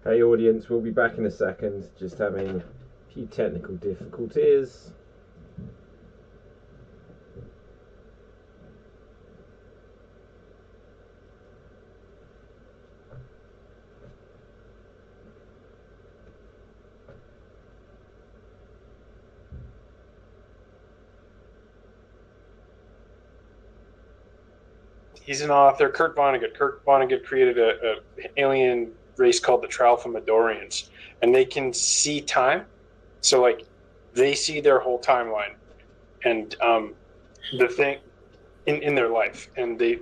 Hey audience, we'll be back in a second. Just having a few technical difficulties. He's an author, Kurt Vonnegut. Kurt Vonnegut created a alien race called the Tralfamadorians, and they can see time. So, like, they see their whole timeline and the thing in their life, and they,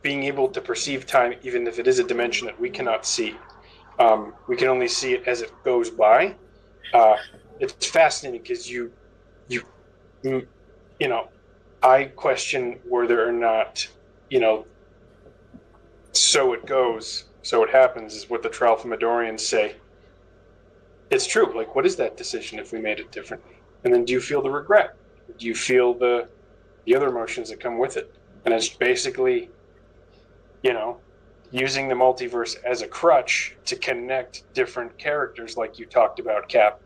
being able to perceive time, even if it is a dimension that we cannot see. We can only see it as it goes by. It's fascinating because I question whether or not, so it goes, so it happens, is what the Tralfamadorians say. It's true. Like, what is that decision if we made it differently? And then do you feel the regret? Do you feel the other emotions that come with it? And it's basically, using the multiverse as a crutch to connect different characters, like you talked about, Cap,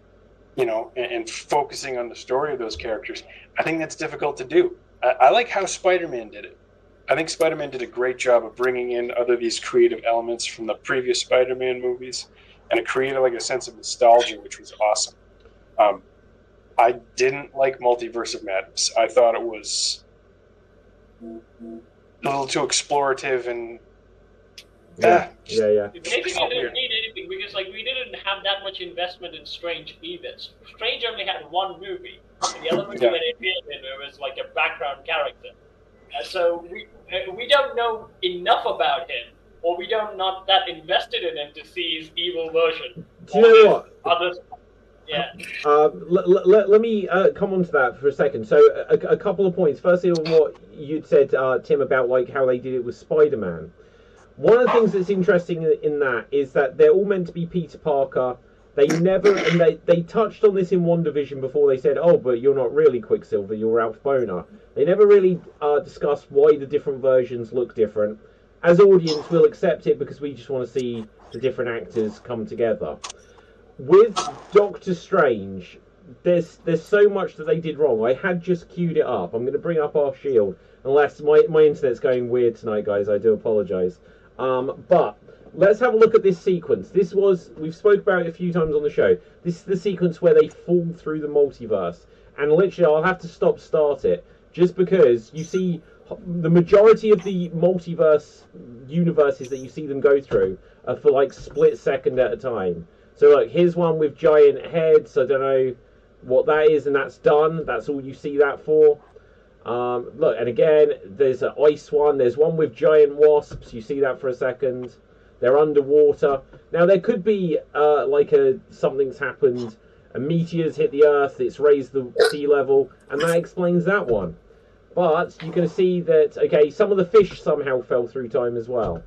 and focusing on the story of those characters. I think that's difficult to do. I like how Spider-Man did it. I think Spider-Man did a great job of bringing in other these creative elements from the previous Spider-Man movies, and it created like a sense of nostalgia, which was awesome. I didn't like Multiverse of Madness. I thought it was a little too explorative and Yeah. Maybe we didn't need anything because, we didn't have that much investment in Strange either. Strange only had one movie, and the other movie that it appeared in, it was like a background character. So we don't know enough about him, or we don't not that invested in him to see his evil version. Do you know what? Others, yeah. Let me come on to that for a second. So a couple of points. Firstly, on what you'd said, Tim, about how they did it with Spider-Man. One of the things that's interesting in that is that they're all meant to be Peter Parker. They never, and they touched on this in WandaVision before. They said, "Oh, but you're not really Quicksilver. You're Ralph Boner." They never really discussed why the different versions look different. As audience, we'll accept it because we just want to see the different actors come together. With Doctor Strange, there's so much that they did wrong. I had just queued it up. I'm going to bring up our shield, unless my internet's going weird tonight, guys. I do apologise. But let's have a look at this sequence. We've spoke about it a few times on the show. This is the sequence where they fall through the multiverse. And literally, I'll have to start it, just because you see the majority of the multiverse universes that you see them go through are for split second at a time. So here's one with giant heads. I don't know what that is, and that's done. That's all you see that for. Look, and again, there's an ice one. There's one with giant wasps. You see that for a second. They're underwater. Now, there could be something's happened. A meteor's hit the Earth. It's raised the sea level, and that explains that one. But you can see that, okay, some of the fish somehow fell through time as well.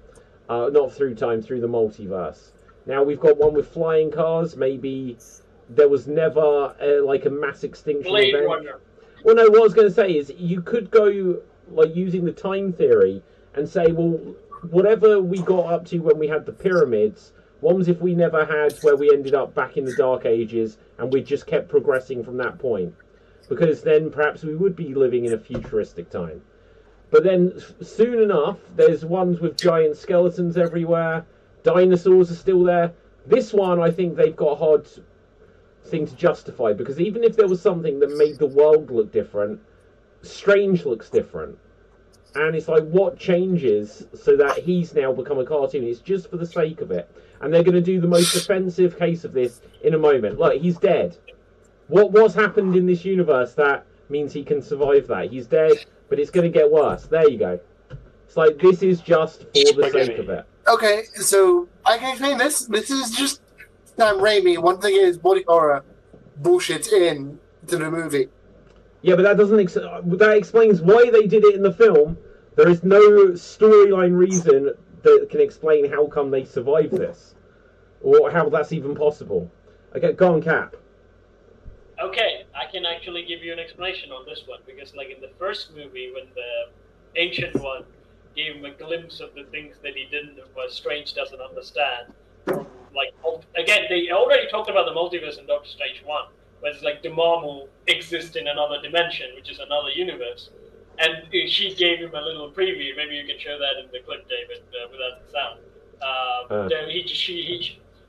Not through time, through the multiverse. Now, we've got one with flying cars. Maybe there was never a mass extinction event. Runner. Well, no, what I was going to say is you could go, using the time theory and say, well, whatever we got up to when we had the pyramids, what was if we never had where we ended up back in the Dark Ages and we just kept progressing from that point? Because then perhaps we would be living in a futuristic time. But then soon enough, there's ones with giant skeletons everywhere. Dinosaurs are still there. This one, I think they've got a hard thing to justify, because even if there was something that made the world look different, Strange looks different. And it's what changes so that he's now become a cartoon? It's just for the sake of it. And they're going to do the most offensive case of this in a moment. Look, he's dead. What's happened in this universe that means he can survive that? He's dead, but it's going to get worse. There you go. It's this is just for the sake of it. Okay, so I can explain this. This is just Sam Raimi. One thing is body horror bullshit in to the movie. Yeah, but that doesn't. That explains why they did it in the film. There is no storyline reason that can explain how come they survived this, or how that's even possible. Okay, go on, Cap. Okay, I can actually give you an explanation on this one, because in the first movie, when the Ancient One gave him a glimpse of the things that he didn't, Strange doesn't understand, from like again, they already talked about the multiverse in Doctor Strange 1, where it's like Dormammu exists in another dimension, which is another universe. And she gave him a little preview. Maybe you can show that in the clip, David, without the sound.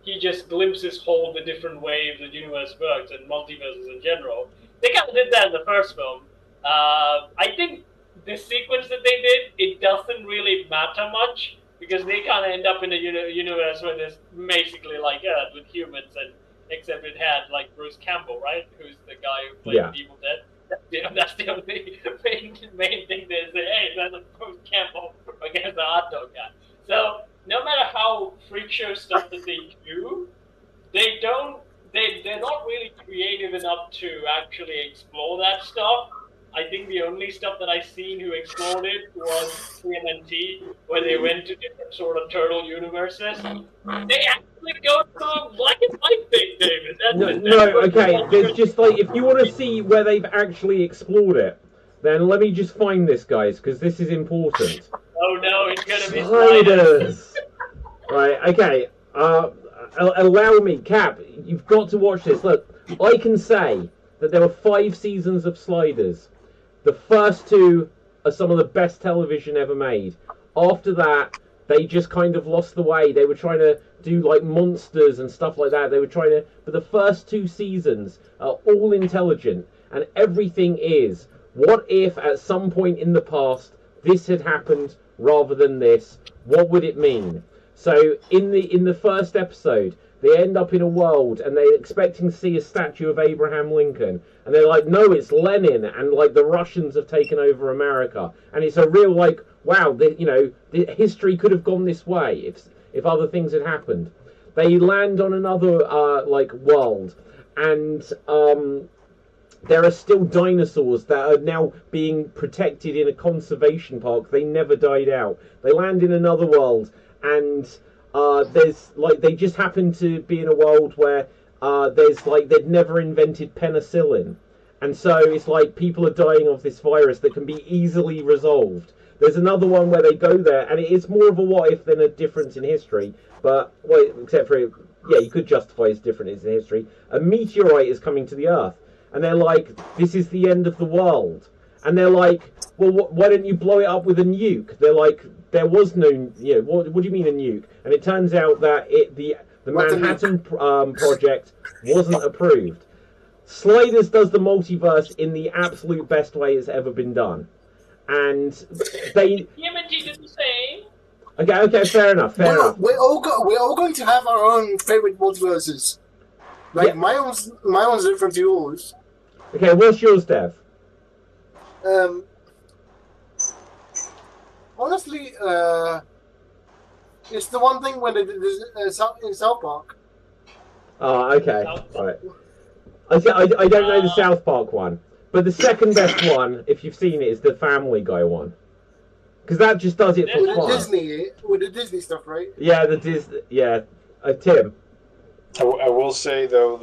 He just glimpses all the different ways the universe works and multiverses in general. They kind of did that in the first film. I think the sequence that they did, it doesn't really matter much because they kind of end up in a universe where there's basically like Earth with humans, and except it had like Bruce Campbell, right, who's the guy who played Evil Dead. That's the only main thing they say. Hey, that's a Bruce Campbell against the hot dog guy. So no matter how freak show stuff that they do, they're not really creative enough to actually explore that stuff. I think the only stuff that I've seen who explored it was TMNT, where they went to different sort of turtle universes. They actually go to a black and white thing, David. Okay. There's just like, if you want to see where they've actually explored it, then let me just find this, guys, because this is important. Oh no, it's gonna be sliders. Right. Okay. Allow me, Cap. You've got to watch this. Look, I can say that there were 5 seasons of Sliders. The first 2 are some of the best television ever made. After that, they just kind of lost the way. They were trying to do like monsters and stuff like that. But the first 2 seasons are all intelligent, and everything is, what if at some point in the past this had happened rather than this? What would it mean? So in the first episode, they end up in a world and they're expecting to see a statue of Abraham Lincoln, and they're like, no, it's Lenin, and like the Russians have taken over America, and it's a real like, wow, the history could have gone this way if other things had happened. They land on another like world, and there are still dinosaurs that are now being protected in a conservation park. They never died out. They land in another world, and there's like, they just happen to be in a world where there's like, they'd never invented penicillin, and so it's like people are dying of this virus that can be easily resolved. There's another one where they go there, and it's more of a what if than a difference in history. But well, except for you could justify it's different in history. A meteorite is coming to the Earth, and they're like, this is the end of the world. And they're like, well, why don't you blow it up with a nuke? They're like, there was no, what do you mean a nuke? And it turns out that the Manhattan Project wasn't approved. Sliders does the multiverse in the absolute best way it's ever been done. And they... TMNT did the same. Okay, fair enough. We're all going to have our own favorite multiverses. Like, my one's different to yours. Okay, what's yours, Dev? Honestly, it's the one thing when it is in South Park. Oh, okay. Right. I don't know the South Park one, but the second best one, if you've seen it, is the Family Guy one, because that just does it for fun. With the Disney stuff, right? Yeah, the Disney. Yeah, Tim. I will say though